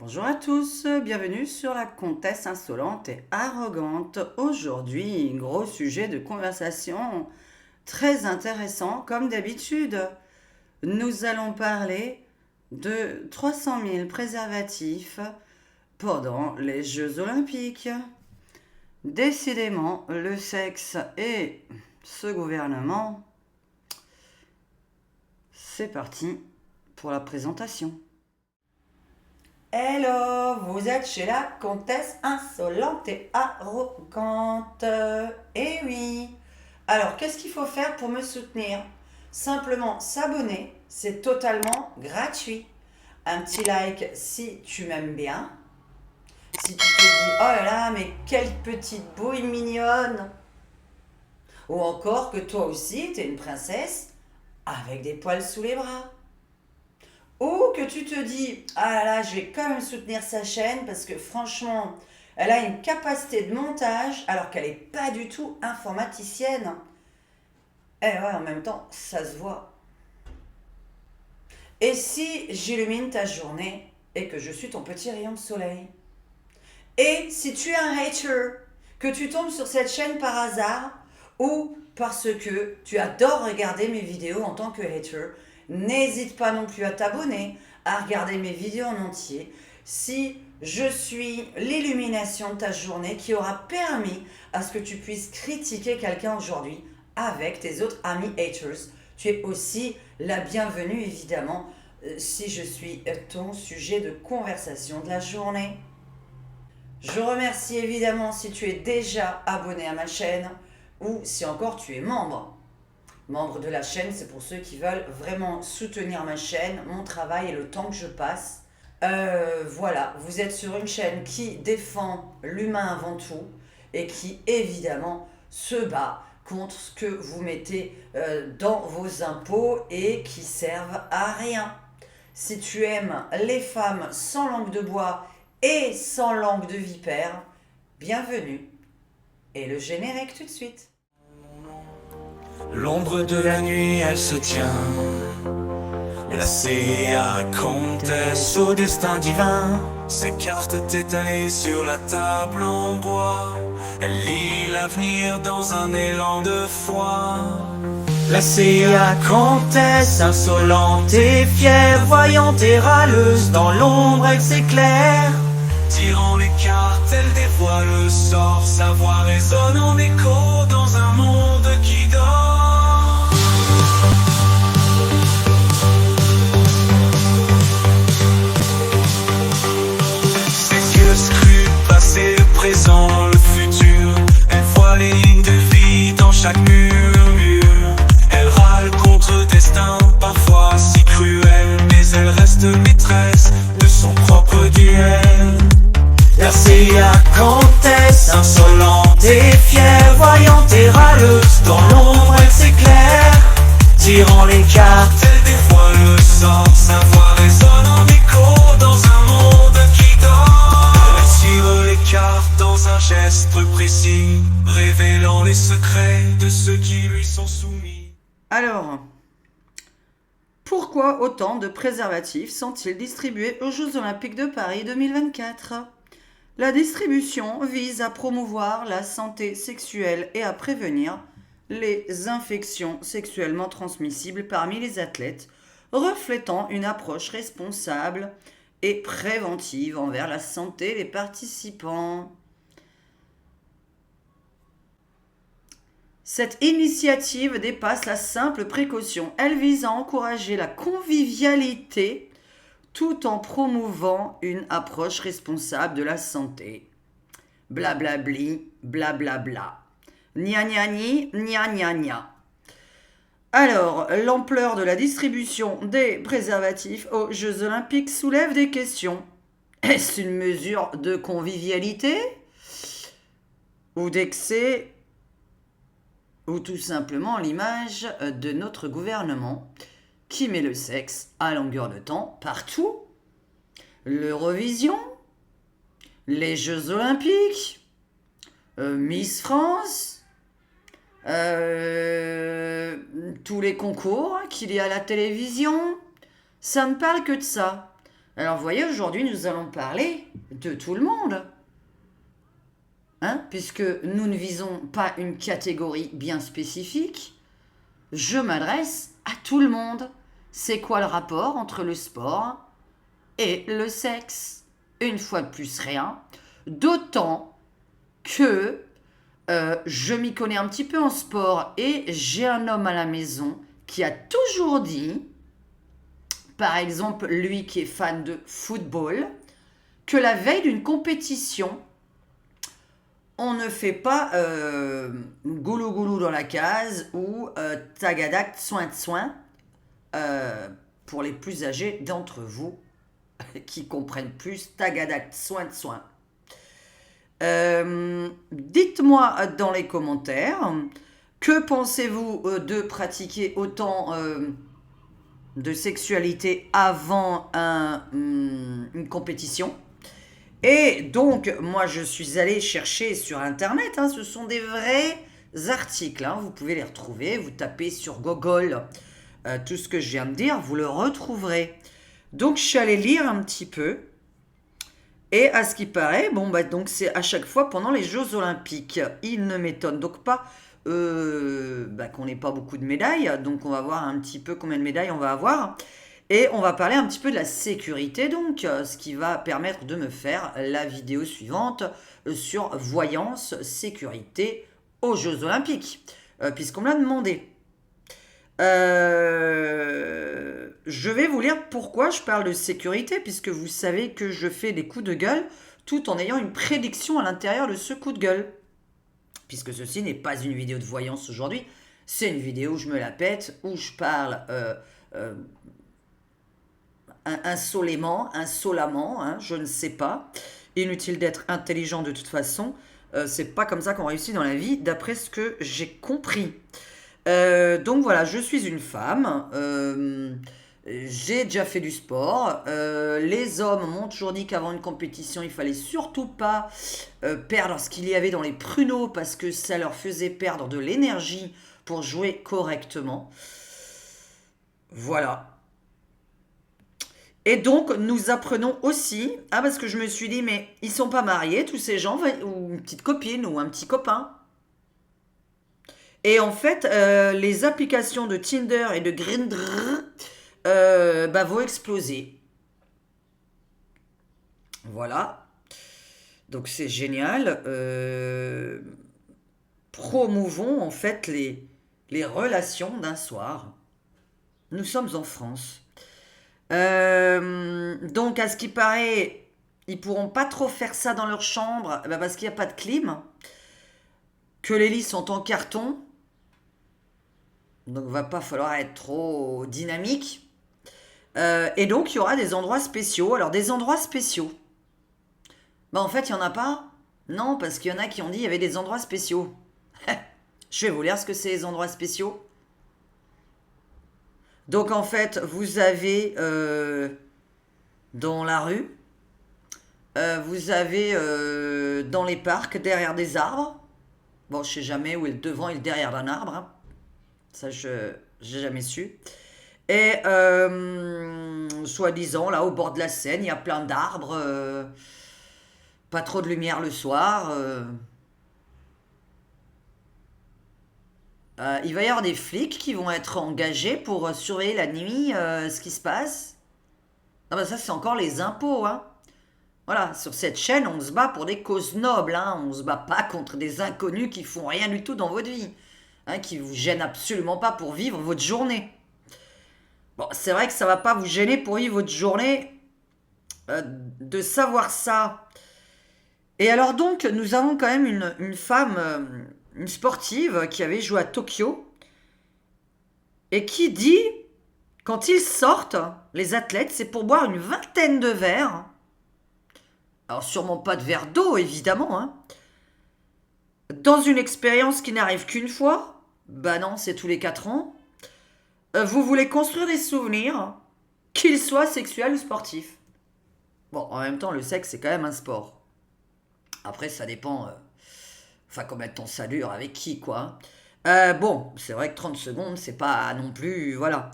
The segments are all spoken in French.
Bonjour à tous, bienvenue sur la comtesse insolente et arrogante. Aujourd'hui, gros sujet de conversation très intéressant comme d'habitude. Nous allons parler de 300 000 préservatifs pendant les Jeux Olympiques. Décidément, le sexe et ce gouvernement, c'est parti pour la présentation. Hello, vous êtes chez la comtesse insolente et arrogante. Eh oui. Alors, qu'est-ce qu'il faut faire pour me soutenir? Simplement s'abonner, c'est totalement gratuit. Un petit like si tu m'aimes bien. Si tu te dis, oh là là, mais quelle petite bouille mignonne. Ou encore que toi aussi, t'es une princesse avec des poils sous les bras. Ou que tu te dis, ah là là, je vais quand même soutenir sa chaîne parce que franchement, elle a une capacité de montage alors qu'elle n'est pas du tout informaticienne. Eh ouais, en même temps, ça se voit. Et si j'illumine ta journée et que je suis ton petit rayon de soleil? Et si tu es un hater, que tu tombes sur cette chaîne par hasard ou parce que tu adores regarder mes vidéos en tant que hater, n'hésite pas non plus à t'abonner, à regarder mes vidéos en entier. Si je suis l'illumination de ta journée qui aura permis à ce que tu puisses critiquer quelqu'un aujourd'hui avec tes autres amis haters, tu es aussi la bienvenue évidemment si je suis ton sujet de conversation de la journée. Je remercie évidemment si tu es déjà abonné à ma chaîne ou si encore tu es membre. Membre de la chaîne, c'est pour ceux qui veulent vraiment soutenir ma chaîne, mon travail et le temps que je passe. Voilà, vous êtes sur une chaîne qui défend l'humain avant tout et qui évidemment se bat contre ce que vous mettez dans vos impôts et qui servent à rien. Si tu aimes les femmes sans langue de bois et sans langue de vipère, bienvenue. Et le générique tout de suite. L'ombre de la nuit, elle se tient, placée à comtesse au destin divin. Ses cartes étalées sur la table en bois, elle lit l'avenir dans un élan de foi. Placée à comtesse, insolente et fière, voyante et râleuse, dans l'ombre elle s'éclaire. Tirant les cartes, elle dévoile le sort, sa voix résonne en écho dans un monde qui dort. Ses yeux scrutent passé, le présent, le futur. Elle voit les lignes de vie dans chaque murmure. Elle râle contre le destin, parfois si cruel, mais elle reste maîtresse de son propre duel. Placée à comtesse, insolente et fière, voyante et râleuse, dans l'ombre elle s'éclaire. Tirant les cartes, elle dévoile le sort, sa voix résonne en écho dans un monde qui dort. Elle tire les cartes dans un geste précis, révélant les secrets de ceux qui lui sont soumis. Alors, pourquoi autant de préservatifs sont-ils distribués aux Jeux Olympiques de Paris 2024 ? La distribution vise à promouvoir la santé sexuelle et à prévenir les infections sexuellement transmissibles parmi les athlètes, reflétant une approche responsable et préventive envers la santé des participants. Cette initiative dépasse la simple précaution. Elle vise à encourager la convivialité tout en promouvant une approche responsable de la santé. Blablabli, blablabla. Gna gna gni, gna gna gna. Alors, l'ampleur de la distribution des préservatifs aux Jeux Olympiques soulève des questions. Est-ce une mesure de convivialité ou d'excès ou tout simplement l'image de notre gouvernement qui met le sexe à longueur de temps partout? L'Eurovision, les Jeux Olympiques, Miss France, tous les concours qu'il y a à la télévision, ça ne parle que de ça. Alors, vous voyez, aujourd'hui, nous allons parler de tout le monde. Hein, puisque nous ne visons pas une catégorie bien spécifique, je m'adresse à tout le monde. C'est quoi le rapport entre le sport et le sexe? Une fois de plus, rien. D'autant que je m'y connais un petit peu en sport et j'ai un homme à la maison qui a toujours dit, par exemple, lui qui est fan de football, que la veille d'une compétition, on ne fait pas goulou goulou dans la case ou tagadak soin de soin pour les plus âgés d'entre vous qui comprennent plus tagadak soin de soin. Dites-moi dans les commentaires, que pensez-vous de pratiquer autant de sexualité avant une compétition? Et donc, moi, je suis allée chercher sur Internet, hein, ce sont des vrais articles, hein, vous pouvez les retrouver, vous tapez sur Google tout ce que je viens de dire, vous le retrouverez. Donc, je suis allée lire un petit peu, et à ce qui paraît, bon, bah, donc c'est à chaque fois pendant les Jeux Olympiques. Il ne m'étonne donc pas qu'on n'ait pas beaucoup de médailles, donc on va voir un petit peu combien de médailles on va avoir. Et on va parler un petit peu de la sécurité, donc, ce qui va permettre de me faire la vidéo suivante sur voyance, sécurité aux Jeux Olympiques, puisqu'on me l'a demandé. Je vais vous lire pourquoi je parle de sécurité, puisque vous savez que je fais des coups de gueule tout en ayant une prédiction à l'intérieur de ce coup de gueule. Puisque ceci n'est pas une vidéo de voyance aujourd'hui, c'est une vidéo où je me la pète, où je parle insolemment, hein, je ne sais pas. Inutile d'être intelligent de toute façon. C'est pas comme ça qu'on réussit dans la vie, d'après ce que j'ai compris. Donc voilà, je suis une femme. J'ai déjà fait du sport. Les hommes m'ont toujours dit qu'avant une compétition, il fallait surtout pas perdre ce qu'il y avait dans les pruneaux parce que ça leur faisait perdre de l'énergie pour jouer correctement. Voilà. Et donc, nous apprenons aussi, parce que je me suis dit, mais ils sont pas mariés, tous ces gens, ou une petite copine, ou un petit copain. Et en fait, les applications de Tinder et de Grindr vont exploser. Voilà. Donc, c'est génial. Promouvons, en fait, les relations d'un soir. Nous sommes en France. Donc, à ce qui paraît, ils pourront pas trop faire ça dans leur chambre parce qu'il n'y a pas de clim, que les lits sont en carton, donc va pas falloir être trop dynamique. Et donc, il y aura des endroits spéciaux. Alors, des endroits spéciaux. En fait, il n'y en a pas. Non, parce qu'il y en a qui ont dit qu'il y avait des endroits spéciaux. Je vais vous lire ce que c'est les endroits spéciaux. Donc en fait, vous avez dans la rue, vous avez dans les parcs, derrière des arbres. Bon, je sais jamais où est le devant et le derrière d'un arbre. Hein. Ça, j'ai jamais su. Et soi-disant, là, au bord de la Seine, il y a plein d'arbres. Pas trop de lumière le soir. Il va y avoir des flics qui vont être engagés pour surveiller la nuit ce qui se passe. Non, ça, c'est encore les impôts. Hein. Voilà, sur cette chaîne, on se bat pour des causes nobles. Hein. On se bat pas contre des inconnus qui font rien du tout dans votre vie. Hein, qui vous gênent absolument pas pour vivre votre journée. Bon, c'est vrai que ça va pas vous gêner pour vivre votre journée de savoir ça. Et alors donc, nous avons quand même une femme... une sportive qui avait joué à Tokyo et qui dit, quand ils sortent, les athlètes, c'est pour boire une vingtaine de verres. Alors sûrement pas de verre d'eau, évidemment. Hein. Dans une expérience qui n'arrive qu'une fois. Bah non, c'est tous les 4 ans. Vous voulez construire des souvenirs, qu'ils soient sexuels ou sportifs. Bon, en même temps, le sexe, c'est quand même un sport. Après, ça dépend... Enfin, combien de temps ça dure, avec qui, quoi. Bon, c'est vrai que 30 secondes, c'est pas non plus... Voilà.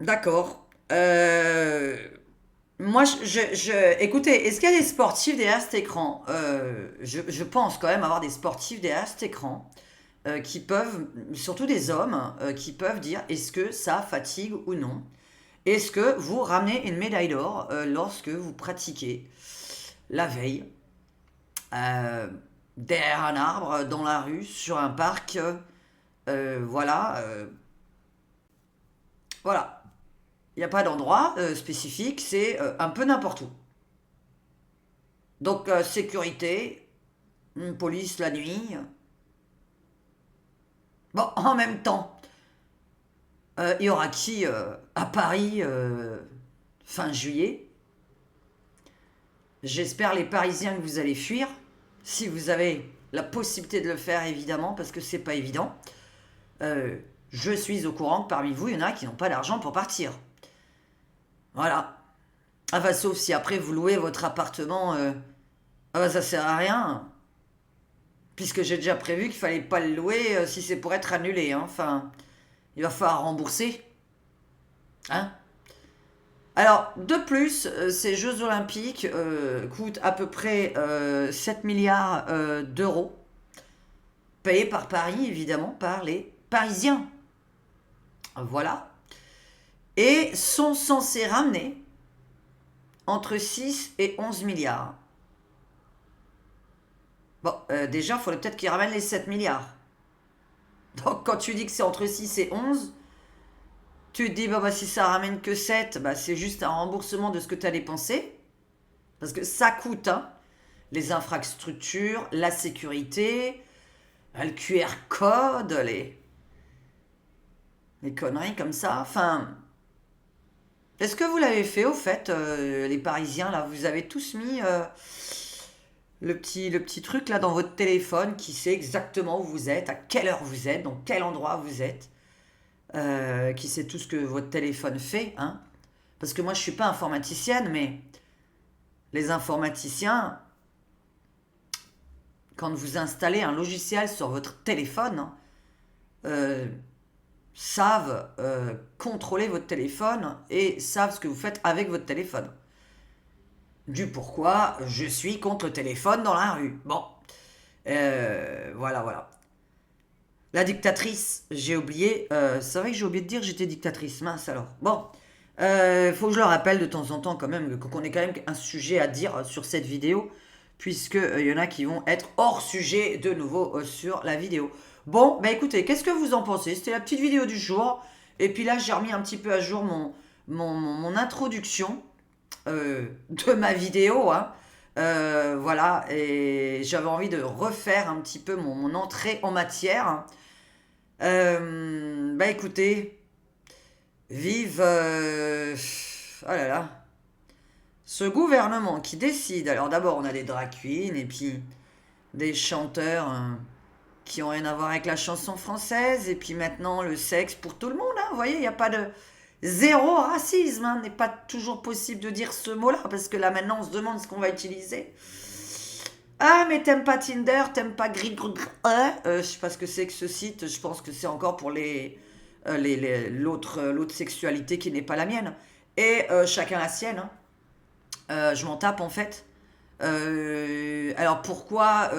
D'accord. Moi, écoutez, est-ce qu'il y a des sportifs derrière cet écran? Je pense quand même avoir des sportifs derrière cet écran qui peuvent, surtout des hommes, qui peuvent dire est-ce que ça fatigue ou non? Est-ce que vous ramenez une médaille d'or lorsque vous pratiquez la veille derrière un arbre, dans la rue, sur un parc, voilà, voilà. Il n'y a pas d'endroit spécifique, c'est un peu n'importe où. Donc, sécurité, police la nuit. Bon, en même temps, il y aura qui à Paris fin juillet? J'espère les Parisiens que vous allez fuir, si vous avez la possibilité de le faire évidemment, parce que c'est pas évident. Je suis au courant que parmi vous, il y en a qui n'ont pas d'argent pour partir. Voilà. Enfin, sauf si après vous louez votre appartement, ah bah, ça sert à rien. Puisque j'ai déjà prévu qu'il fallait pas le louer si c'est pour être annulé. Hein. Enfin, il va falloir rembourser. Hein. Alors, de plus, ces Jeux Olympiques coûtent à peu près 7 milliards d'euros, payés par Paris, évidemment, par les Parisiens. Voilà. Et sont censés ramener entre 6 et 11 milliards. Bon, déjà, il faudrait peut-être qu'ils ramènent les 7 milliards. Donc, quand tu dis que c'est entre 6 et 11, tu te dis, bah, si ça ramène que 7, bah, c'est juste un remboursement de ce que tu as dépensé. Parce que ça coûte, hein, les infrastructures, la sécurité, le QR code, les conneries comme ça. Enfin, est-ce que vous l'avez fait au fait, les Parisiens, là? Vous avez tous mis le petit truc là dans votre téléphone qui sait exactement où vous êtes, à quelle heure vous êtes, dans quel endroit vous êtes, qui sait tout ce que votre téléphone fait, hein? Parce que moi je suis pas informaticienne, mais les informaticiens, quand vous installez un logiciel sur votre téléphone, hein, euh, savent contrôler votre téléphone et savent ce que vous faites avec votre téléphone. Du pourquoi je suis contre le téléphone dans la rue. Bon, voilà, voilà. La dictatrice, j'ai oublié. C'est vrai que j'ai oublié de dire que j'étais dictatrice. Mince alors. Bon, faut que je le rappelle de temps en temps quand même qu'on ait quand même un sujet à dire sur cette vidéo, puisque y en a qui vont être hors sujet de nouveau sur la vidéo. Bon, bah écoutez, qu'est-ce que vous en pensez? C'était la petite vidéo du jour. Et puis là, j'ai remis un petit peu à jour mon introduction de ma vidéo. Hein. Voilà, et j'avais envie de refaire un petit peu mon entrée en matière. Bah écoutez, vive... oh là là. Ce gouvernement qui décide... Alors d'abord, on a des drag queens et puis des chanteurs... qui ont rien à voir avec la chanson française, et puis maintenant le sexe pour tout le monde, hein, vous voyez, il n'y a pas de zéro racisme, hein, n'est pas toujours possible de dire ce mot-là, parce que là maintenant on se demande ce qu'on va utiliser. Ah, mais t'aimes pas Tinder, t'aimes pas je sais pas ce que c'est que ce site, je pense que c'est encore pour l'autre sexualité qui n'est pas la mienne, et chacun la sienne, hein. Je m'en tape en fait. Alors pourquoi...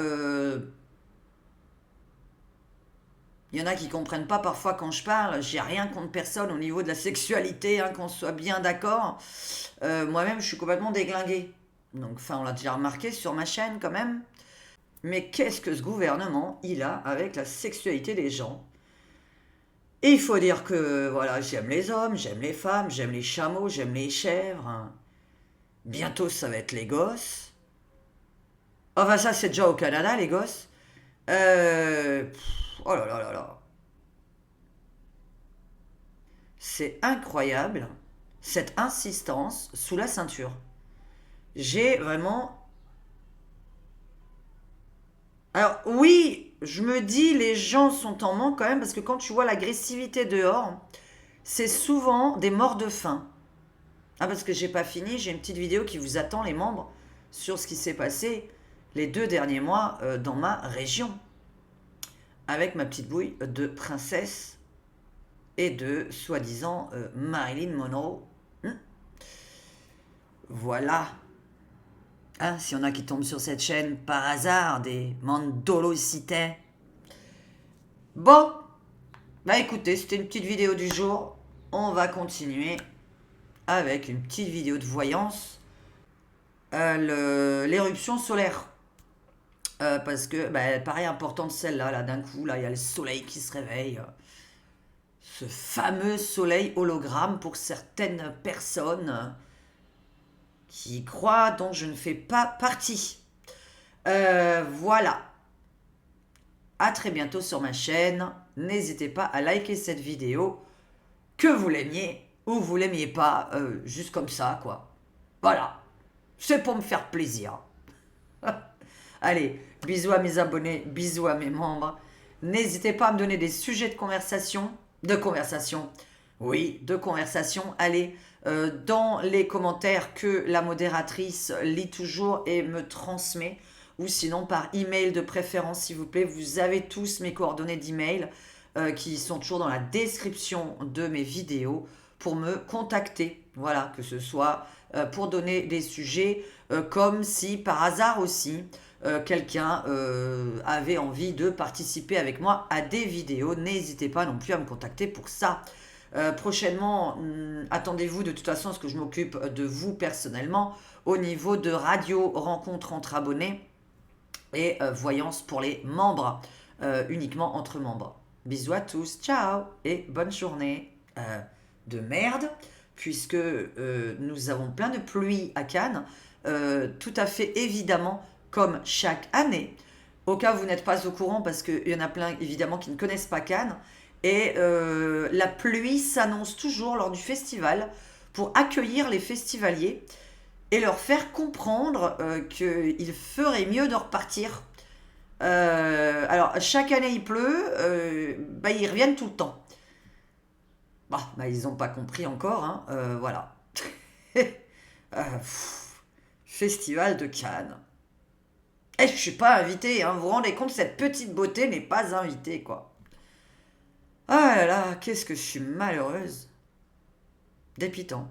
Il y en a qui comprennent pas parfois quand je parle. J'ai rien contre personne au niveau de la sexualité, hein, qu'on soit bien d'accord. Moi-même, je suis complètement déglinguée. Donc, enfin, on l'a déjà remarqué sur ma chaîne quand même. Mais qu'est-ce que ce gouvernement, il a avec la sexualité des gens? Et il faut dire que, voilà, j'aime les hommes, j'aime les femmes, j'aime les chameaux, j'aime les chèvres. Hein. Bientôt, ça va être les gosses. Enfin, ça, c'est déjà au Canada, les gosses. Oh là là là là. C'est incroyable, cette insistance sous la ceinture. J'ai vraiment... Alors oui, je me dis, les gens sont en manque quand même, parce que quand tu vois l'agressivité dehors, c'est souvent des morts de faim. Ah, parce que j'ai pas fini, j'ai une petite vidéo qui vous attend, les membres, sur ce qui s'est passé les 2 derniers mois dans ma région. Avec ma petite bouille de princesse et de soi-disant Marilyn Monroe. Voilà. Hein, s'il y en a qui tombent sur cette chaîne par hasard, des mandolocités. Bon, bah écoutez, c'était une petite vidéo du jour. On va continuer avec une petite vidéo de voyance. L'éruption solaire. Parce que bah, elle paraît importante celle-là, là, d'un coup, là, il y a le soleil qui se réveille. Ce fameux soleil hologramme pour certaines personnes qui croient dont je ne fais pas partie. Voilà. À très bientôt sur ma chaîne. N'hésitez pas à liker cette vidéo, que vous l'aimiez ou vous l'aimiez pas, juste comme ça, quoi. Voilà. C'est pour me faire plaisir. Allez, bisous à mes abonnés, bisous à mes membres. N'hésitez pas à me donner des sujets de conversation. Oui, de conversation. Allez, dans les commentaires que la modératrice lit toujours et me transmet. Ou sinon par email de préférence, s'il vous plaît. Vous avez tous mes coordonnées d'email qui sont toujours dans la description de mes vidéos pour me contacter. Voilà, que ce soit pour donner des sujets, comme si par hasard aussi quelqu'un avait envie de participer avec moi à des vidéos. N'hésitez pas non plus à me contacter pour ça. Prochainement, attendez-vous de toute façon à ce que je m'occupe de vous personnellement au niveau de radio rencontre entre abonnés et voyance pour les membres, uniquement entre membres. Bisous à tous, ciao et bonne journée de merde, puisque nous avons plein de pluie à Cannes, tout à fait évidemment comme chaque année. Au cas où vous n'êtes pas au courant, parce qu'il y en a plein évidemment qui ne connaissent pas Cannes, et la pluie s'annonce toujours lors du festival pour accueillir les festivaliers et leur faire comprendre qu'il ferait mieux de repartir. Alors, chaque année il pleut, bah, ils reviennent tout le temps. Bah, ils n'ont pas compris encore, hein, voilà. Festival de Cannes. Et je suis pas invitée, hein, vous vous rendez compte, cette petite beauté n'est pas invitée, quoi. Ah là là, qu'est-ce que je suis malheureuse. Dépitant.